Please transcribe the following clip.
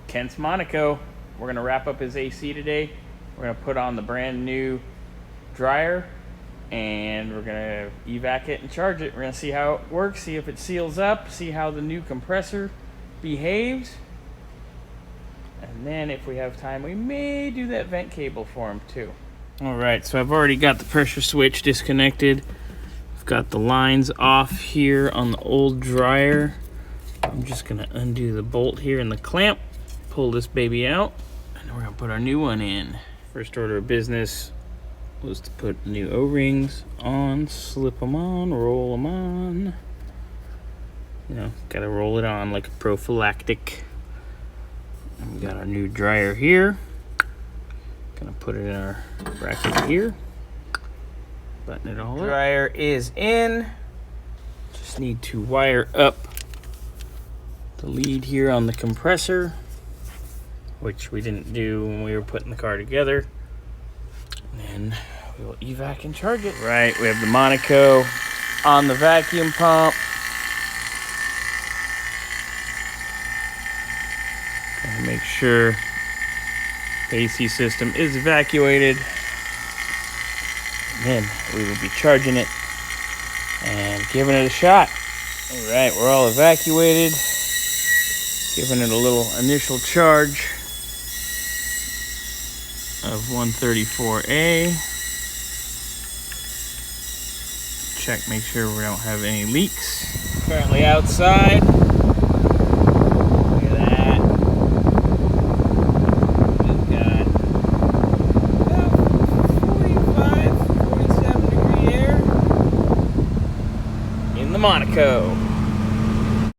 Kent's Monaco. We're going to wrap up his AC today. We're going to put on the brand new dryer and we're going to evac it and charge it. We're going to see how it works, see if it seals up, see how the new compressor behaves. And then if we have time, we may do that vent cable for him too. Alright, so I've already got the pressure switch disconnected. I've got the lines off here on the old dryer. I'm just going to undo the bolt here in the clamp, pull this baby out, and we're going to put our new one in. First order of business was to put new O-rings on, slip them on, roll them on. You know, got to roll it on like a prophylactic. And we got our new dryer here. Gonna put it in our bracket here. Button it all up. Dryer is in. Just need to wire up the lead here on the compressor, which we didn't do when we were putting the car together. And then we will evac and charge it. Right, we have the Monaco on the vacuum pump. Gotta make sure the AC system is evacuated. And then we will be charging it and giving it a shot. All right, we're all evacuated. Giving it a little initial charge of 134A. Check, make sure we don't have any leaks. Currently outside. Look at that. We've got about 45, 47 degree air in the Monaco.